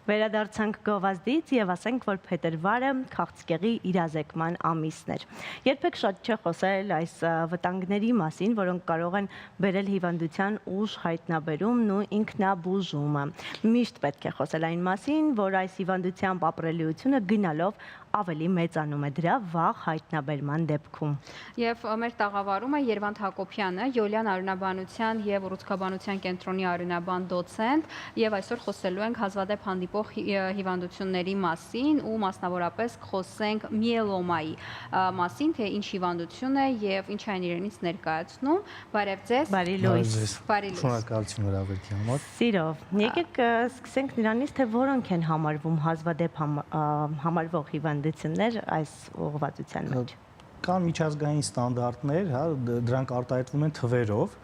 Վերադարձանք գովազդից եւ ասենք, որ փետրվարը քաղցկեղի իրազեկման ամիսն էր։ Երբեք շատ չէ խոսել այս վտանգների մասին, որոնք կարող են բերել հիվանդության ուժ հայտնաբերումն ու ինքնաբուժումը։ Միշտ պետք է խոսել այն մասին, որ այս հիվանդությամբ ապրելիությունը գնալով ավելի մեծանում է դրա վաղ հայտնաբերման դեպքում։ Եվ մեր տաղավարում է Երվանդ Հակոբյանը, Յոլյան արյունաբանության եւ ուռուցքաբանության կենտրոնի արյունաբան դոցենտ, եւ այսօր խոսելու ենք հազվադեպ հանդիպող հիվանդությունների մասին ու մասնավորապես խոսենք միելոմայի մասին, թե ինչ հիվանդություն է եւ ինչ այն իրենից ներկայացնում։ Բարև ձեզ։ Բարի լույս։ Շնորհակալություն հրավերքի համար։ Սիրով։ Եկեք սկսենք նրանից, թե որոնք են համարվում հազվադեպ համարվող հիվանդություններ այս ուղղվածության մեջ։ Կան միջազգային ստանդարտներ, հա, դրանք արտահայտվում են թվերով։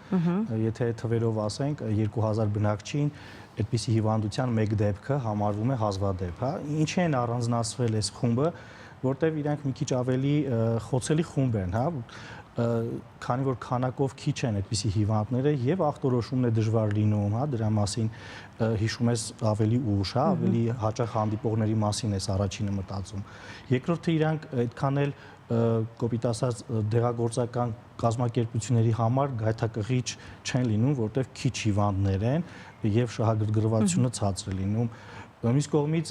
Եթե թվերով ասենք 2000 բնակչին այդպիսի հիվանդության մեկ դեպքը համարվում է հազվադեպ, հա։ Ինչի են առանձնացվել այս խումբը, որտեղ իրանք մի քիչ ավելի խոցելի խումբ են, հա, քանի որ քանակով քիչ են այդպիսի հիվանդները եւ ախտորոշումն է դժվար լինում, հա, դրա մասին հիշում ես ավելի ուշ, հա, ավելի հաճախ հանդիպողների մասին ես առաջինը մտածում։ Երկրորդը իրանք այդքան էլ կոպիտ ասած դեղագործական կազմակերպությունների համար գայթակղիչ չեն լինում, որտեղ քիչ հիվանդներ են եւ շահագրգռվածությունը ցածր է լինում։ Մյուս կողմից,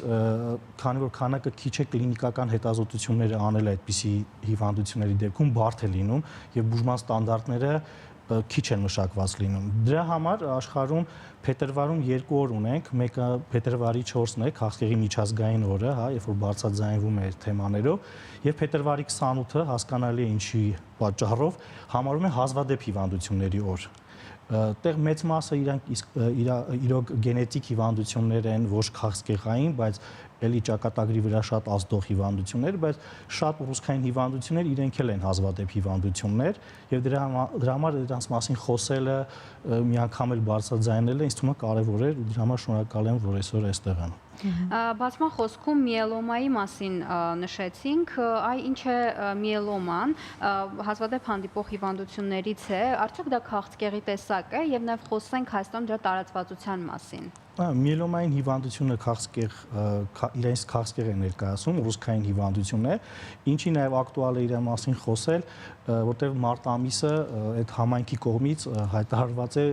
քանի որ քանակը քիչ է, կլինիկական հետազոտությունները անել այդպիսի հիվանդությունների դեպքում բարդ է լինում եւ բուժման ստանդարտները քիչ են մշակված լինում։ Դրա համար աշխարհում փետրվարում 2 օր ունենք, մեկը փետրվարի 4-ն է, քաղցկեղի միջազգային օրը, հա, երբ որ բարձրաձայնվում է թեմաներով, եւ փետրվարի 28-ը հասկանալի է ինչի պատճառով համարում է հազվադեպ հիվանդությունների օր։ Տեղ մեծ մասը իրոք գենետիկ հիվանդություններ են, ոչ քաղցկեղային, բայց էլի ճակատագրի վրա շատ ազդող հիվանդություններ, բայց շատ ուռուցքային հիվանդություններ իրենք էլ են հազվադեպ հիվանդություններ եւ դրա համար դրանց մասին խոսելը մի անգամ էլ բարձրաձայնելը ինձ թվում է կարեւոր է ու դրա համար շնորհակալ եմ, որ այսօր այստեղ եմ։ Բացման խոսքում միելոմայի մասին նշեցինք, այ ինչ է միելոման, հազվադեպ հանդիպող հիվանդություններից է, արդյոք դա քաղցկեղի տեսակ է եւ նաեւ խոսենք Հայաստանում դրա տարածվածության մասին։ Միելոմային հիվանդությունը իրենց քաղցկեղ է ներկայացնում, ուռուցքային հիվանդություն է, ինչի նաև ակտուալ է իր մասին խոսել, որտեղ մարտ ամիսը այդ համայնքի կողմից հայտարարված է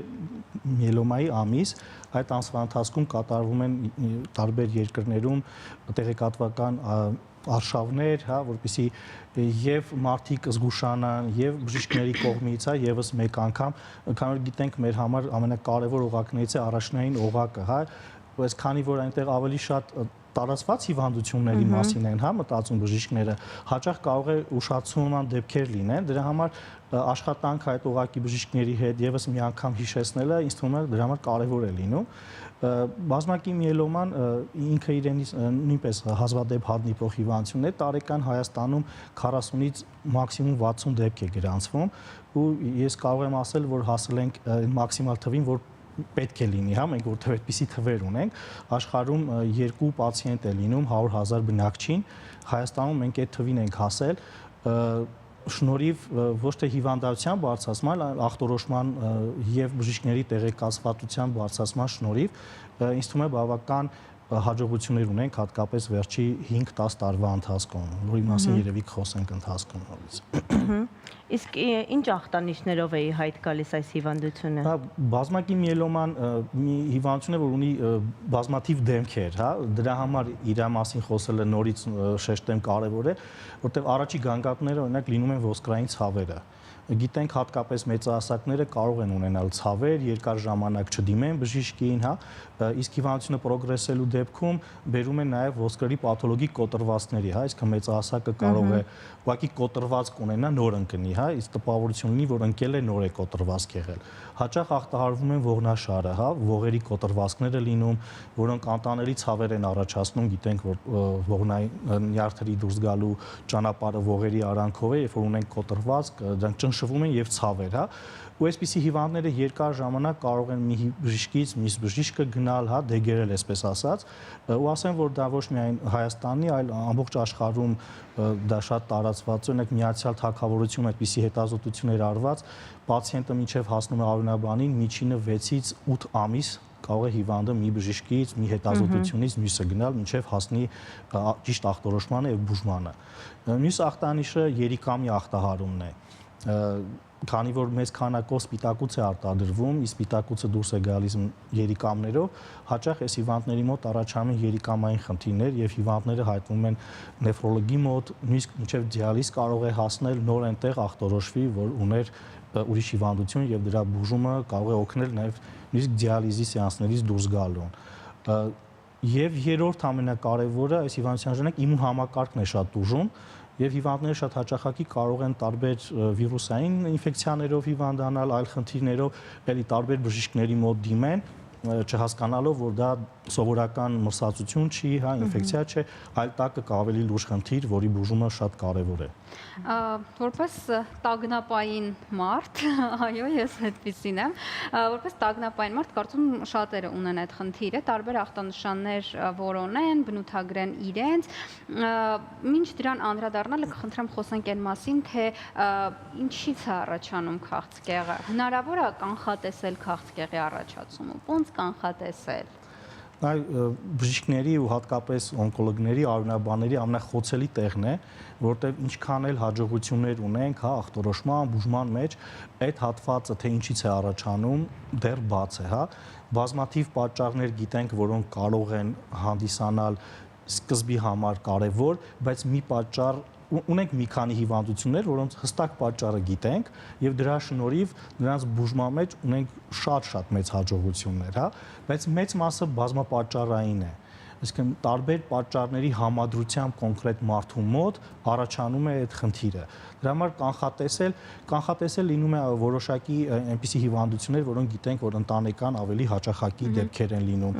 միելոմայի ամիս, այդ ամսվա ընթացքում կատարվում են տարբեր երկրներում տեղեկատվական արշավներ, հա, որպեսզի եւ մարդիկ զգուշանան եւ բժիշկների կողմից, հա, եւս մեկ անգամ, քանի որ գիտենք մեր համար ամենակարևոր օղակներից է առաջնային օղակը, հա, բայց քանի որ այնտեղ ավելի շատ տարածված հիվանդությունների մասին են, հա, մտածում բժիշկները, հաճախ կարող է ուշացման դեպքեր լինեն, դրա համար աշխատանք այդ օղակի բժիշկների հետ եւս մի անգամ հիշեցնելը ինձ թվում է դրա համար կարեւոր է լինում։ Բազմակի միելոման ինքը իրենից նույնպես հազվադեպ հանդիպող հիվանդություն է, տարեկան Հայաստանում 40-ից մաքսիմում 60 դեպք է գրանցվում ու ես կարող եմ ասել, որ հասել ենք մաքսիմալ թվին, որ պետք է լինի, հա, մենք որտեղ այդպիսի թվեր ունենք, աշխարհում 2 պացիենտ է լինում 100,000 բնակչին, Հայաստանում մենք այդ թվին ենք հասել, շնորհիվ ոչ թե հիվանդության բարձրացման, այլ ախտորոշման եւ բժիշկների տեղեկացվածության բարձրացման շնորհիվ ինձ թվում է բավական հաջողություններ ունենք հատկապես վերջի 5-10 տարվա ընթացքում, որի մասին երևի կխոսենք ընթացքում նորից։ Իսկ ինչ ախտանիշներով է հայտ գալիս այս հիվանդությունը։ Հա, բազմակի միելոման մի հիվանդություն է, որ ունի բազմաթիվ դեմքեր, հա, դրա համար իր մասին խոսելը նորից շեշտեմ կարևոր է, որտեղ առաջի գանգատները օրինակ լինում են ոսկրային ցավերը։ Գիտենք հատկապես մեծահասակները կարող են ունենալ ցավեր, երկար ժամանակ չդիմեն բժիշկին, հա, իսկ հիվանդությունը պրոգրեսելու դեպքում բերում է նաև ոսկրերի պաթոլոգիկ կոտրվածքների, հա, այսինքն մեծահասակը կարող է ուղղակի կոտրվածք ունենա նոր ընկնի, հա, իսկ տպավորություն ունի, որ ընկել է նոր է կոտրվածք եղել։ Հաճախ ախտահարվում են ողնաշարը, հա, ողերի կոտրվածքները լինում, որոնք անտանելի ցավեր են առաջացնում, գիտենք, որ ողնային նյարդերի դուրս գալու ճանապարհը ողերի արանքով է, երբ որ ունեն կոտրվածք, դրանք ճնշվում են եւ ցավեր, հա, ու այսպիսի հիվանդները երկար ժամանակ կարող են մի բժիշկից մյուս բժիշկը գնալ, հա, դեգերել, այսպես ասած, ու ասեմ, որ դա ոչ միայն Հայաստանի, այլ ամբողջ աշխարհում դա շատ տարածված է, օրինակ Միացյալ Թագավորությունում այդպիսի հետազոտություններ արված, պացիենտը մինչև հասնում է արյունաբանին, միջինը 6-ից 8 ամիս կարող է հիվանդը մի բժիշկից, մի հետազոտությունից մյուսը գնալ, մինչև հասնի ճիշտ ախտորոշմանը եւ բուժմանը։ Մյուս ախտանիշը երիկամի ախտահարումն է։ Քանի որ մեծ քանակով սպիտակուց է արտադրվում, իսկ սպիտակուցը դուրս է գալիս երիկամներով, հաճախ այս հիվանդների մոտ առաջանում են երիկամային խնդիրներ եւ հիվանդները հայտնվում են նեֆրոլոգի մոտ, նույնիսկ մինչեւ դիալիզ կարող է հասնել, նոր այնտեղ ախտորոշվի, որ ուներ ուրիշ հիվանդություն եւ դրա բուժումը կարող է օգնել նաեւ նույնիսկ դիալիզի սեանսներից դուրս գալուն։ Եվ երրորդ ամենակարևորը այս հիվանդության ժամանակ իմուն համակարգն է շատ տուժում եւ հիվանդները շատ հաճախակի կարող են տարբեր վիրուսային ինֆեկցիաներով հիվանդանալ, այլ խնդիրներով, էլի տարբեր բժիշկների մոտ դիմեն, չհասկանալով, որ դա սովորական մրսածություն չի, հա, ինֆեկցիա չէ, այլ տակը ավելի լուրջ խնդիր, որի բուժումը շատ կարևոր է։ Որպես տագնապային մարդ, այո, ես այդպեսին եմ, որպես տագնապային մարդ կարծում շատերը ունեն այդ խնդիրը, տարբեր ախտանշաններ որոնեն, բնութագրեն իրենց, մինչ դրան անդրադառնալը կխնդրեմ խոսենք այն մասին, թե ինչից է առաջանում քաղցկեղը, հնարավոր է կանխատեսել քաղցկեղի առաջացումը, ոնց կանխատեսել։ Այ բժիշկների ու հատկապես օնկոլոգների, արյունաբանների ամենախոցելի տեղն է, որտեղ ինչքան էլ հաջողություններ ունենք, հա, ախտորոշման, բուժման մեջ, այդ հատվածը թե ինչից է առաջանում, դեռ բաց է, հա։ Բազմաթիվ պատճառներ գիտենք, որոնք կարող են հանդիսանալ սկզբի համար կարևոր, բայց մի պատճառ ունենք մի քանի հիվանդություններ, որոնց հստակ պատճառը գիտենք եւ դրա շնորհիվ նրանց բուժման մեջ ունենք շատ մեծ հաջողություններ, հա, բայց մեծ մասը բազմապատճառային է։ Այսինքն տարբեր պատճառների համադրությամբ կոնկրետ մարդու մոտ առաջանում է այդ խնդիրը։ Դրա համար կանխատեսել լինում է որոշակի այնպիսի հիվանդություններ, որոնք գիտենք, որ ընտանեկան ավելի հաճախակի դեպքեր են լինում,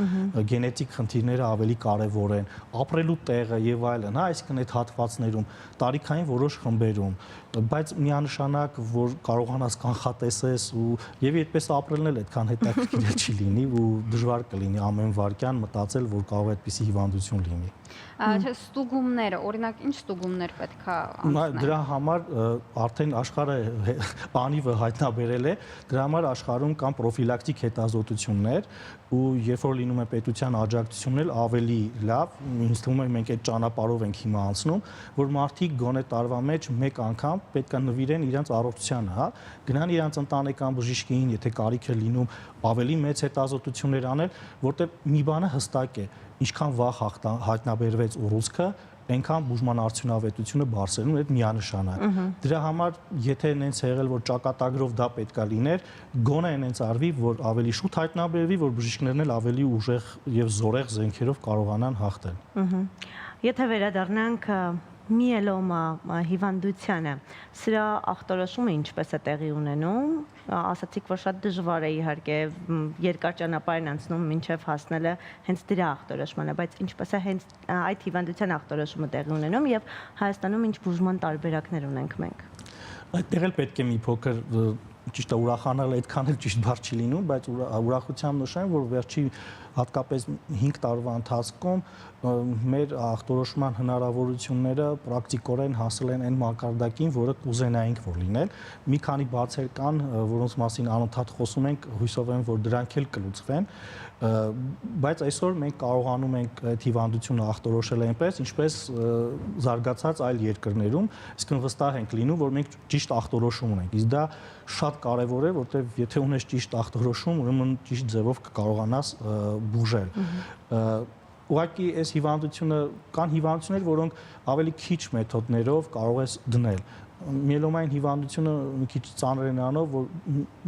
գենետիկ խնդիրները ավելի կարևոր են, ապրելու տեղը եւ այլն, հա, այսինքն այդ հատվածներում, տարիքային որոշ խմբերում, բայց միանշանակ, որ կարողանաս կանխատեսես եւ այդպես ապրելն էլ այդքան հետաքրքիր չի լինի ու դժվար կլինի ամեն վարքյան մտածել, որ կարող է այդպիսի հիվանդություն լինի։ Չէ, ստուգումները, օրինակ ինչ ստուգումներ պետք է անցնել։ Դրա համար արդեն աշխարհը անիվը հայտնաբերել է, դրա համար աշխարհում կան պրոֆիլակտիկ հետազոտություններ ու երբ որ լինում է պետության աջակցությունն էլ ավելի լավ, ինձ թվում է մենք այդ ճանապարհով ենք հիմա անցնում, որ մարդիկ գոնե տարվա մեջ մեկ անգամ պետք է նվիրեն իրենց առողջությանը, հա, գնան իրենց ընտանեկան բժիշկին, եթե կարիք է լինում, ավելի մեծ հետազոտություններ անել, որտեղ մի բանը հստակ է, ինչքան վաղ հայտնաբերվեց ուռուցքը, այնքան բուժման արդյունավետությունը բարձրանում է միանշանակ։ Դրա համար, եթե նենց եղել, որ ճակատագրով դա պետքա լիներ, գոնե նենց արվի, որ ավելի շուտ հայտնաբերվի, որ բժիշկներն էլ ավելի ուժեղ եւ զորեղ զենքերով կարողանան հաղթել։ Եթե վերադառնանք միելոմա հիվանդությանը, սրա ախտորոշումը ինչպես է տեղի ունենում, ասացիք, որ շատ դժվար է իհարկե երկար ճանապարհ են անցնում մինչև հասնելը հենց դրա ախտորոշմանը, բայց ինչպես է հենց այդ հիվանդության ախտորոշումը տեղի ունենում եւ Հայաստանում ինչ բուժման տարբերակներ ունենք մենք։ Այդտեղ էլ պետք է մի փոքր ճիշտ է ուրախանալ, այդքան էլ ճիշտ բառ չի լինում, բայց ուրախությամբ նշեմ, որ վերջի հատկապես 5 տարվա ընթացքում մեր ախտորոշման հնարավորությունները պրակտիկորեն հասել են այն մակարդակին, որը կուզենայինք որ լինել։ Մի քանի բացեր կան, որոնց մասին անընդհատ խոսում ենք, հույսով եմ, որ դրանք էլ կլուծվեն, բայց այսօր մենք կարողանում ենք այդ հիվանդությունը ախտորոշել այնպես, ինչպես զարգացած այլ երկրներում, իսկ վստահ ենք լինում, որ մենք ճիշտ ախտորոշում ունենք։ Իսկ դա շատ կարևոր է, որտեղ եթե ունես ճիշտ ախտորոշում, ուրեմն ճիշտ ձևով կկարողանաս բուժել։ Ուղղակի այս հիվանդությունը կան հիվանդություններ, որոնք ավելի քիչ մեթոդներով կարող ես դնել։ Միելոմային հիվանդությունը մի քիչ ծանր է նրանով, որ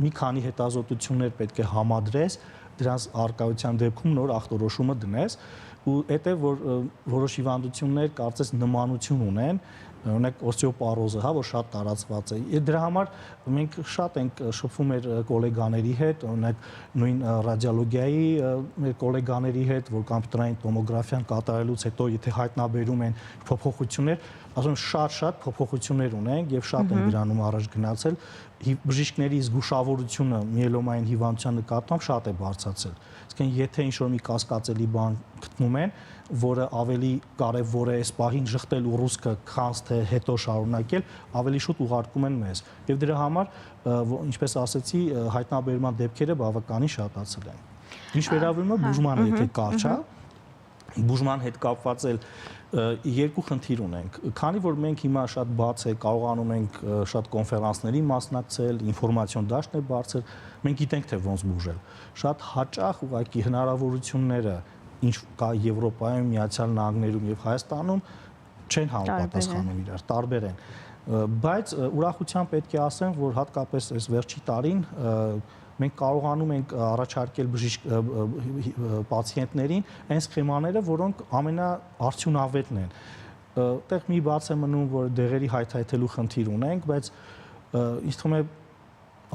մի քանի հետազոտություններ պետք է համադրես, դրանց արկայության դեպքում նոր ախտորոշումը դնես, ու այդ է, որ որոշ հիվանդություններ կարծես նմանություն ունեն, օրինակ օստեոպարոզը, հա, որ շատ տարածված է։ Դրա համար մենք շատ ենք շփվում մեր գոլեգաների հետ, օրինակ նույն ռադիոլոգիայի մեր գոլեգաների հետ, որ կոմպյուտերային տոմոգրաֆիան կատարելուց հետո եթե հայտնաբերում են փոփոխություններ, ասում եմ շատ փոփոխություններ ունենք եւ շատ են դրանում առաջ գնացել, բժիշկների զգուշավորությունը միելոմային հիվանդության նկատմամբ շատ է բարձրացել։ Իսկեն եթե ինչ-որ մի կասկածելի բան գտնում են, որը ավելի կարևոր է այս պահին ժխտել ուռուցքը, քան թե հետո շարունակել, ավելի շուտ ուղարկում են մեզ։ Եվ դրա համար, ինչպես ասեցի, հայտնաբերման դեպքերը բավականին շատացել են։ Ինչ վերաբերում է բուժմանը, եթե կարճ է, բուժման հետ կապված էլ երկու խնդիր ունենք։ Քանի որ մենք հիմա շատ բաց է կարողանում ենք շատ կոնֆերանսների մասնակցել, ինֆորմացիոն դաշտն է բարձր, մենք գիտենք թե ոնց բուժել։ Շատ հաճախ ուղղակի հնարավորությունները, ինչ կա Եվրոպայում, Միացյալ Նահանգներում եւ Հայաստանում, չեն համապատասխանում իրար, տարբեր են։ Բայց ուրախությամբ պետք է ասեմ, որ հատկապես այս վերջի տարին մենք կարողանում ենք առաջարկել բժիշկ պացիենտներին այն սխեմաները, որոնք ամենաարդյունավետն են։ Այդտեղ մի բաց է մնում, որ դեղերի հայթայթելու խնդիր ունենք, բայց ինձ թվում է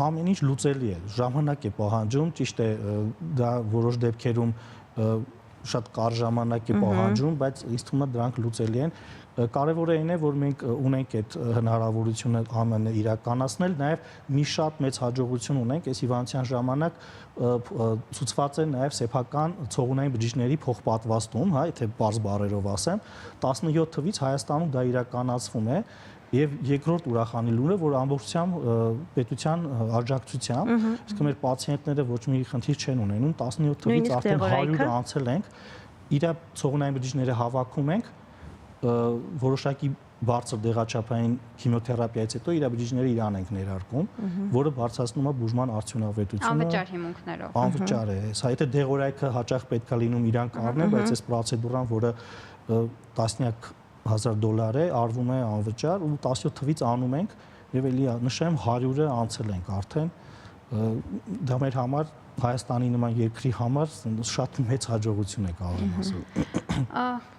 ամեն ինչ լուծելի է, ժամանակ է պահանջում, ճիշտ է, դա որոշ դեպքերում շատ կարճ ժամանակ է պահանջում, բայց ինձ թվում է դրանք լուծելի են։ Կարևորը այն է, որ մենք ունենք այդ հնարավորությունը ԱՄՆ իրականացնել, նաև մի շատ մեծ հաջողություն ունենք, այս հիվանդության ժամանակ ցուցված է նաև սեփական ցողունային բջիջների փոխպատվաստում, հա, եթե բարձ բառերով ասեմ, 17 թվից Հայաստանում դա իրականացվում է, եւ երկրորդ ուրախանալի լուրը, որ ամբողջությամբ պետության աջակցությամբ, իսկ մեր պացիենտները ոչ մի խնդիր չեն ունենում, 17 թվից արդեն 100-ը անցել ենք, իր ցողունային բջիջները հավաքում ենք, որոշակի բարձր դեղաչափային քիմիոթերապիայից հետո իր բջիջները իրան ենք ներարկում, որը բարձրացնում է բուժման արդյունավետությունը։ Անվճար հիմունքներով։ Անվճար է։ Սա եթե դեղորայքը հաճախ պետք է լինում իրանք առնեն, բայց այս պրոցեդուրան, որը տասնյակ $1000 է, արվում է անվճար ու 17 թվից անում ենք եւ էլի նշեմ 100-ը անցել ենք արդեն։ Դա մեր համար Հայաստանի նման երկրի համար շատ մեծ հաջողություն է կարող եմ ասել։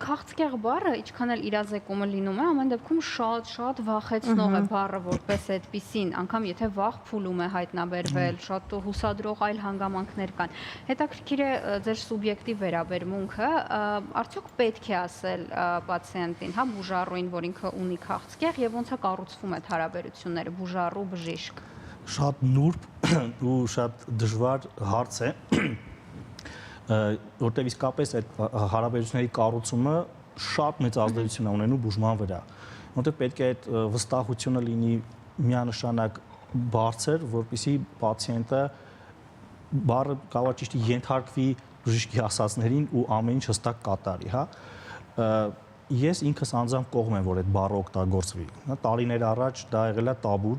Քաղցկեղ բառը, ինչքան էլ իրազեկումը լինում է, ամեն դեպքում շատ վախեցնող է բառը որպես այդպիսին, անգամ եթե վախ փուլում է հայտնաբերվել, շատ հուսադրող այլ հանգամանքներ կան։ Հետաքրքիր է ձեր սուբյեկտիվ վերաբերմունքը, արդյոք պետք է ասել պացիենտին, հա, բուժառուին, որ ինքը ունի քաղցկեղ եւ ոնց է կառուցվում այդ հարաբերությունները բուժառու բժիշկ։ Շատ նուրբ ու շատ դժվար հարց է, որտեղ իսկապես այդ հարաբերությունների կառուցումը շատ մեծ ազդեցություն է ունենում բուժման վրա, որտեղ պետք է այդ վստահությունը լինի միանշանակ բարձր, որպեսզի պացիենտը բառը կարող է ճիշտ ենթարկվի բժիշկի ասածներին ու ամեն ինչ հստակ կատարի, հա։ Ես ինքս անձամբ կողմ եմ, որ այդ բառը օգտագործվի։ Տարիներ առաջ դա եղել է տաբու,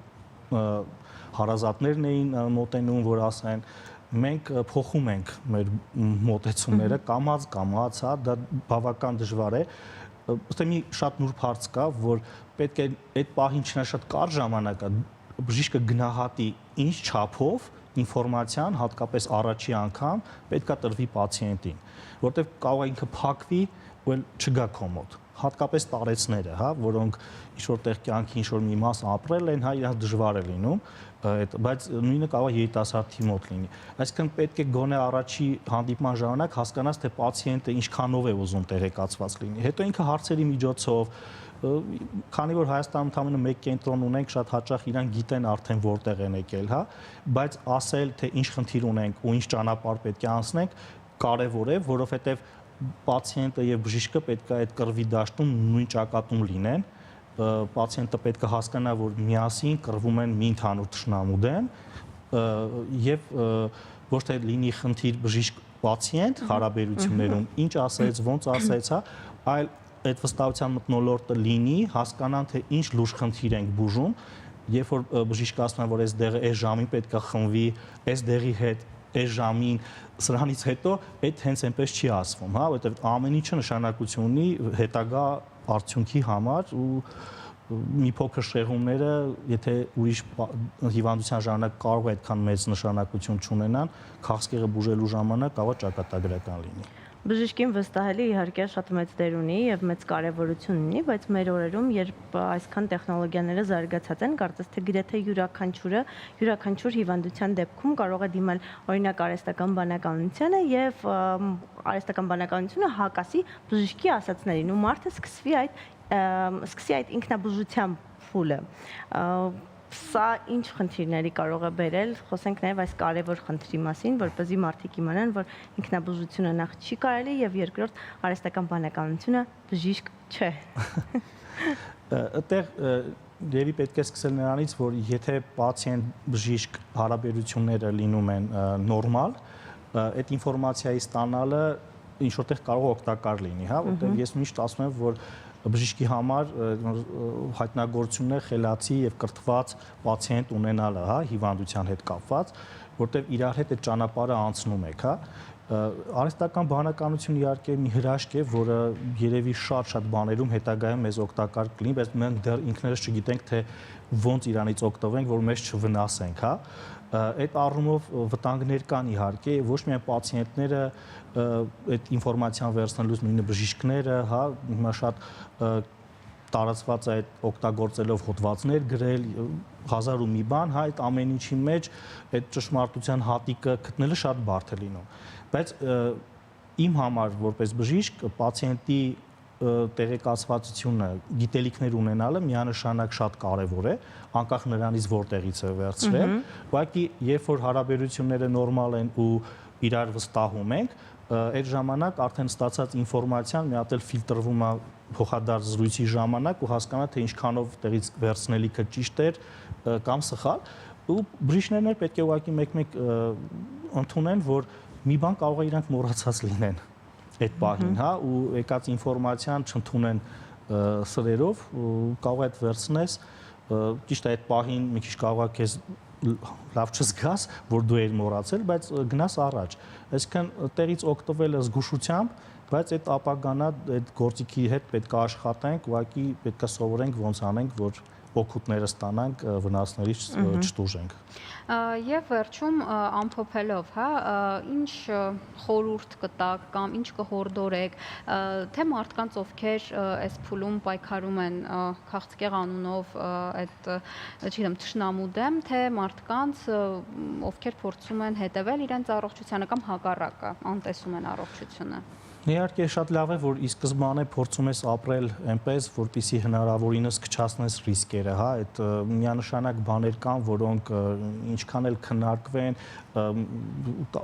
հարազատներն էին մոտենում, որ ասեն, մենք փոխում ենք մեր մոտեցումները, կամած, հա, դա բավական դժվար է։ Ըստ մի շատ նուրբ հարց կա, որ պետք է այդ պահին չնա շատ կարճ ժամանակ է, բժիշկը գնահատի ինչ չափով ինֆորմացիան, հատկապես առաջի անգամ պետք է տրվի պացիենտին, որտեղ կարող է ինքը փակվի ու չգա քո մոտ։ Հատկապես տարեցները, հա, որոնք ինչ-որ տեղ կյանքի ինչ-որ մի մաս ապրել են, հա, իրանք դժվար է լինում, բայց նույնը կարող է երիտասարդի մոտ լինի։ Այսինքն պետք է գոնե առաջի հանդիպման ժամանակ հասկանաս, թե պացիենտը ինչքանով է ուզում տեղեկացված լինի։ Հետո ինքը հարցերի միջոցով, քանի որ Հայաստանում ընդամենը մեկ կենտրոն ունենք, շատ հաճախ իրանք գիտեն արդեն որտեղ են եկել, հա, բայց ասել, թե ինչ խնդիր ունենք ու ինչ ճանապարհ պետք է անցնենք, կարևոր է, որովհետև պացիենտը եւ բժիշկը պետք է այդ կռվի դաշտում նույն ճակատում լինեն, պացիենտը պետք է հասկանա, որ միասին կռվում են մի ընդհանուր թշնամու դեմ եւ ոչ թե լինի խնդիր բժիշկ-պացիենտ հարաբերություններում, ինչ ասեց, ոնց ասեց, հա, այլ այդ վստահության մթնոլորտը լինի, հասկանան, թե ինչ լուրջ խնդիր ենք բուժում, երբ որ բժիշկը ասում է, որ այս դեղը այս ժամին պետք է խմվի, այս դեղի հետ այս ժամին, սրանից հետո այդ հենց այնպես չի ասվում, հա, որովհետև ամեն ինչը նշանակություն ունի հետագա արդյունքի համար ու մի փոքր շեղումները, եթե ուրիշ հիվանդության ժամանակ կարող է այդքան մեծ նշանակություն չունենան, քաղցկեղը բուժելու ժամանակ կարող է ճակատագրական լինի։ Բժիշկին վստահելի իհարկե շատ մեծ դեր ունի եւ մեծ կարեւորություն ունի, բայց մեր օրերում, երբ այսքան տեխնոլոգիաները զարգացած են, կարծես թե գրեթե յուրաքանչյուր հիվանդության դեպքում կարող է դիմել օրինակ արհեստական բանականությանը եւ արհեստական բանականությունը հակասի բժիշկի ասածներին ու մարդը սկսի այդ ինքնաբուժության փուլը։ Սա ինչ խնդիրների կարող է բերել, խոսենք նաև այս կարևոր խնդրի մասին, որպեսզի մարդիկ իմանան, որ ինքնաբուժությունը նախ չի կարելի եւ երկրորդ արհեստական բանականությունը բժիշկ չէ։ Այդտեղ դեպի պետք է սկսել նրանից, որ եթե պացիենտ-բժիշկ հարաբերությունները լինում են նորմալ, այդ ինֆորմացիայի ստանալը ինչ որտեղ կարող է օգտակար լինի, հա, որտեղ ես միշտ ասում եմ, որ բժիշկի համար հայտնագործություններ խելացի եւ կրթված պացիենտ ունենալը, հա, հիվանդության հետ կապված, որտեղ իրար հետ այդ ճանապարհը անցնում եք, հա։ Արհեստական բանականություն իհարկե մի հրաշք է, որը երևի շատ բաներում հետագայում մեզ օգտակար կլինի, բայց մենք դեռ ինքներս չգիտենք, թե ոնց իրանից օգտվենք, որ մեզ չվնասենք, հա։ Այդ առումով վտանգներ կան իհարկե, ոչ միայն պացիենտները այդ ինֆորմացիան վերցնելուց նույնը բժիշկները, հա, հիմա շատ տարածված է այդ օգտագործելով հոդվածներ գրել, հազար ու մի բան, հա, այդ ամեն ինչի մեջ այդ ճշմարտության հատիկը գտնելը շատ բարդ է լինում։ Բայց իմ համար որպես բժիշկ պացիենտի տեղեկացվածությունը, գիտելիքներ ունենալը միանշանակ շատ կարևոր է, անկախ նրանից որտեղից է վերցրել, ուղղակի երբ որ հարաբերությունները նորմալ են ու իրար վստահում ենք, այդ ժամանակ արդեն ստացած ինֆորմացիան մի հատ էլ ֆիլտրվում է փոխադարձ զրույցի ժամանակ ու հասկանա թե ինչքանով տեղից վերցնելիքը ճիշտ էր կամ սխալ, ու բժիշկներն պետք է ուղղակի մեկ-մեկ ընդունեն, որ մի բան կարող է իրանք մոռացած լինեն այդ պահին, հա, ու եկած ինֆորմացիան չընդունեն սրերով, կարող է այդ վերցնես, ճիշտ է այդ պահին մի քիչ կարող է քեզ լավ չզգաս, որ դու ես մոռացել, բայց գնաս առաջ։ Այսինքն տեղից օգտվելը զգուշությամբ, բայց այդ ապագանա այդ գործիքի հետ պետք է աշխատենք, ուղղակի պետք է սովորենք ոնց անենք, որ օգուտները ստանանք, վնասներից չտուժենք։ Եվ վերջում ամփոփելով, հա, ինչ խորհուրդ կտակ կամ ինչ կհորդորեք, թե մարդկանց, ովքեր այս փուլում պայքարում են քաղցկեղ անունով այդ, չգիտեմ, թշնամու դեմ, թե մարդկանց, ովքեր փորձում են հետևել իրենց առողջությանը կամ հակառակը, անտեսում են առողջությունը։ Իհարկե շատ լավ է, որ ի սկզբանե փորձում ես ապրել այնպես, որպեսզի հնարավորինս քչացնես ռիսկերը, հա, այդ միանշանակ բաներ կան, որոնք ինչքան էլ քննարկվեն,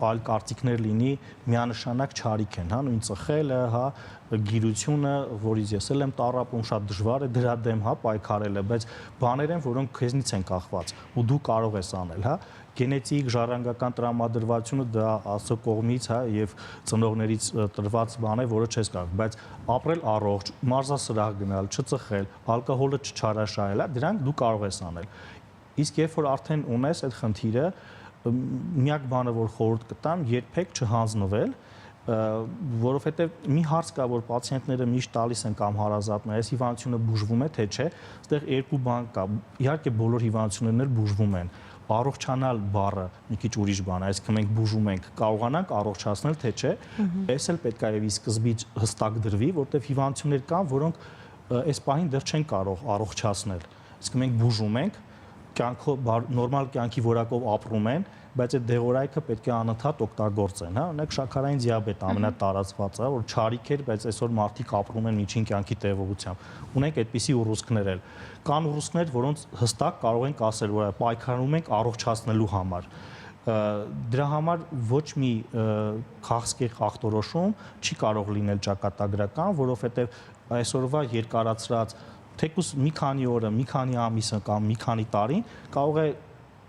այլ կարծիքներ լինի, միանշանակ չարիք են, հա, նույն ծխելը, հա, գիրությունը, որից ես էլ եմ տառապում, շատ դժվար է դրա դեմ, հա, պայքարելը, բայց բաներ են, որոնք քեզնից են կախված ու դու կարող ես անել, հա։ Գենետիկ ժառանգական տրամադրվածությունը դա Աստծո կողմից, հա, եւ ծնողներից տրված բան է, որը չես կարող, բայց ապրել առողջ, մարզասրահ գնալ, չծխել, ալկոհոլը չչարաշահել, դրանք դու կարող ես անել։ Իսկ երբ որ արդեն ունես այդ խնդիրը, միակ բանը, որ խորհուրդ կտամ, երբեք չհանձնվել, որովհետև մի հարց կա, որ պացիենտները միշտ տալիս են կամ հարազատները, այս հիվանդությունը բուժվում է, թե չէ, այստեղ երկու բան կա։ Իհարկե բոլոր հիվանդություններն էլ բուժվում են։ Առողջանալ բառը մի քիչ ուրիշ բան է, այսինքն մենք բուժում ենք, կարողանանք առողջացնել, թե չէ, այս էլ պետք է եւ ի սկզբից հստակ դրվի, որտեղ հիվանդություններ կան, որոնք այս պահին դեռ չեն կարող առողջացնել։ Այսինքն մենք բուժում ենք, նորմալ կյանքի որակով ապրում են, բայց այդ դեղորայքը պետք է անընդհատ օգտագործեն, հա, օրինակ շաքարային դիաբետ ամենատարածվածը, որ չարիք էր, բայց այսօր մարդիկ ապրում են միջին կյանքի տևողությամբ։ Ունենք այդպիսի ուռուցքներ էլ։ Կան ուռուցքներ, որոնց հստակ կարող ենք ասել, որ պայքարում ենք առողջացնելու համար։ Դրա համար ոչ մի քաղցկեղ ախտորոշում չի կարող լինել ճակատագրական, որովհետև այսօրվա երկարացրած թեկուզ մի քանի օրը, մի քանի ամիսը կամ մի քանի տարին կարող է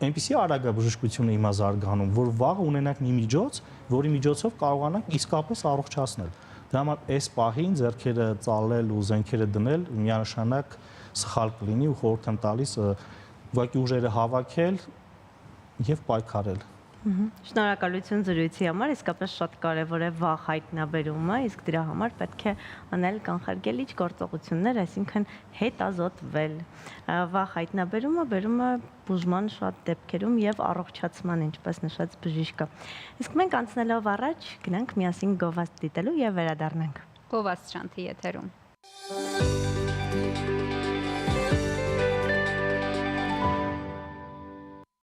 այնպիսի արագ է բժշկությունը հիմա զարգանում, որ վաղ ունենանք մի միջոց, որի միջոցով կարողանանք իսկապես առողջացնել։ Դրա համար այս պահին ձեռքերը ծալել ու զենքերը դնել միանշանակ սխալ կլինի ու խորհուրդ եմ տալիս ուղղակի ուժերը հավաքել եւ պայքարել։ Շնորհակալություն զրույցի համար, իսկապես շատ կարևոր է վաղ հայտնաբերումը, իսկ դրա համար պետք է անել կանխարգելիչ գործողություններ, այսինքն հետազոտվել։ Վաղ հայտնաբերումը բերում է բուժման շատ դեպքերում եւ առողջացման, ինչպես նշած բժիշկը։ Իսկ մենք անցնելով առաջ գնանք միասին գովազդ դիտելու եւ վերադառնանք։ Գովազդ Շանթի եթերում։